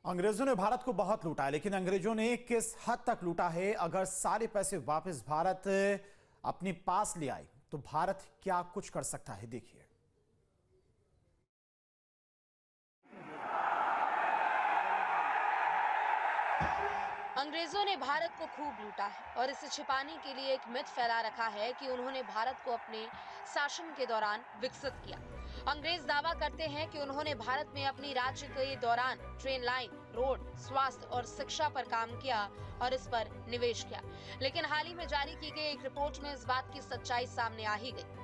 अंग्रेजों ने भारत को बहुत लूटा है, लेकिन अंग्रेजों ने किस हद तक लूटा है? अगर सारे पैसे वापस भारत अपने पास ले आए तो भारत क्या कुछ कर सकता है, देखिए। अंग्रेजों ने भारत को खूब लूटा है और इसे छिपाने के लिए एक मिथ फैला रखा है कि उन्होंने भारत को अपने शासन के दौरान विकसित किया। अंग्रेज दावा करते हैं कि उन्होंने भारत में अपनी राज्य के दौरान ट्रेन लाइन, रोड, स्वास्थ्य और शिक्षा पर काम किया और इस पर निवेश किया। लेकिन हाल ही में जारी की गई एक रिपोर्ट में इस बात की सच्चाई सामने आ ही गई।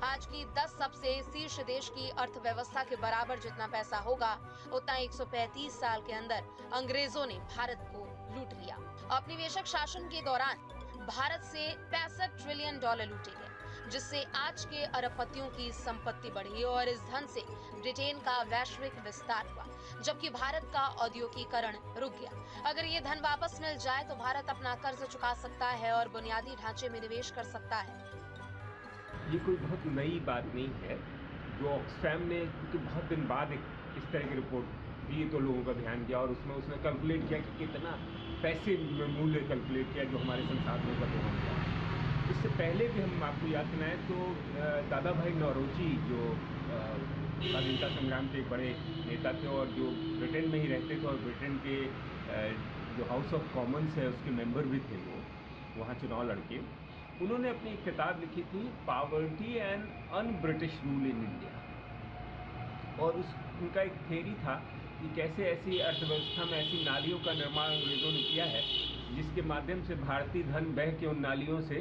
आज की 10 सबसे शीर्ष देश की अर्थव्यवस्था के बराबर जितना पैसा होगा, उतना 135 साल के अंदर अंग्रेजों ने भारत को लूट लिया। औपनिवेशिक शासन के दौरान भारत से $65 ट्रिलियन लूटे गए, जिससे आज के अरबपतियों की संपत्ति बढ़ी और इस धन से ब्रिटेन का वैश्विक विस्तार हुआ, जबकि भारत का औद्योगिकीकरण रुक गया। अगर ये धन वापस मिल जाए तो भारत अपना कर्ज चुका सकता है और बुनियादी ढांचे में निवेश कर सकता है। ये कोई बहुत नई बात नहीं है। जो ऑक्सफैम ने तो बहुत दिन बाद एक इस तरह की रिपोर्ट दी तो लोगों का ध्यान दिया और उसने कैलकुलेट किया कि कितना पैसे मूल्य कैलकुलेट किया जो हमारे संसाधनों का दोहन किया। इससे पहले भी हम आपको याद दिलाएं तो दादा भाई नौरोजी जो स्वाधीनता संग्राम के एक बड़े नेता थे और जो ब्रिटेन में ही रहते थे और ब्रिटेन के जो हाउस ऑफ कॉमन्स है उसके मेंबर भी थे, वो वहाँ चुनाव लड़के, उन्होंने अपनी एक किताब लिखी थी poverty and un British rule in India. और उनका एक थ्योरी था कि कैसे ऐसी अर्थव्यवस्था में ऐसी नालियों का निर्माण अंग्रेजों ने किया है जिसके माध्यम से भारतीय धन बह के उन नालियों से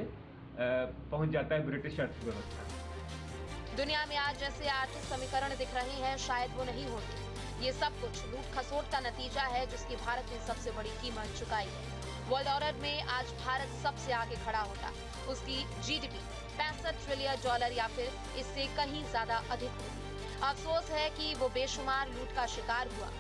पहुंच जाता है ब्रिटिश अर्थव्यवस्था। दुनिया में आज जैसे आर्थिक समीकरण दिख रहे हैं, शायद वो नहीं होते। ये सब कुछ लूट खसोट का नतीजा है जिसकी भारत ने सबसे बड़ी कीमत चुकाई है। वर्ल्ड ऑर्डर में आज भारत सबसे आगे खड़ा होता। उसकी जीडीपी $65 ट्रिलियन या फिर इससे कहीं ज्यादा अधिक होगी। अफसोस है कि वो बेशुमार लूट का शिकार हुआ।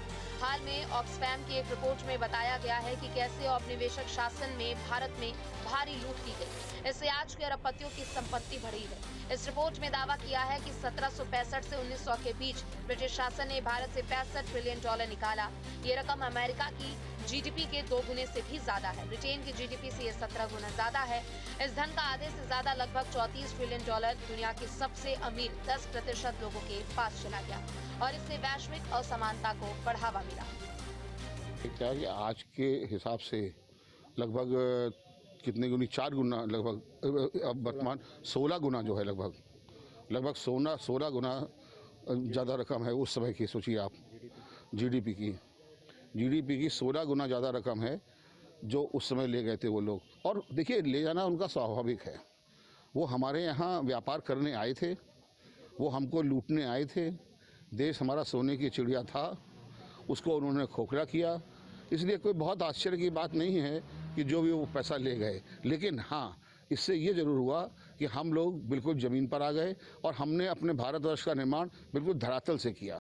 हाल में ऑक्सफैम की एक रिपोर्ट में बताया गया है कि कैसे औपनिवेशिक शासन में भारत में भारी लूट की गई। इससे आज के अरबपतियों की संपत्ति बढ़ी है। इस रिपोर्ट में दावा किया है कि 1765 से 1900 के बीच ब्रिटिश शासन ने भारत से $65 ट्रिलियन निकाला। ये रकम अमेरिका की जीडीपी के 2 गुने से भी ज्यादा है। ब्रिटेन की जीडीपी से ये 17 गुना ज्यादा है। इस धन का आधे से ज्यादा लगभग $34 ट्रिलियन दुनिया के सबसे अमीर 10% लोगों के पास चला गया और इससे वैश्विक असमानता को बढ़ावा मिला। क्या कि आज के हिसाब से लगभग कितने गुनी 4 गुना, लगभग अब वर्तमान 16 गुना जो है, लगभग 16 गुना ज़्यादा रकम है उस समय की। सोचिए आप, जीडीपी की 16 गुना ज़्यादा रकम है जो उस समय ले गए थे वो लोग। और देखिए, ले जाना उनका स्वाभाविक है। वो हमारे यहाँ व्यापार करने आए थे, वो हमको लूटने आए थे। देश हमारा सोने की चिड़िया था, उसको उन्होंने खोखला किया। इसलिए कोई बहुत आश्चर्य की बात नहीं है कि जो भी वो पैसा ले गए। लेकिन हाँ, इससे ये ज़रूर हुआ कि हम लोग बिल्कुल ज़मीन पर आ गए और हमने अपने भारतवर्ष का निर्माण बिल्कुल धरातल से किया।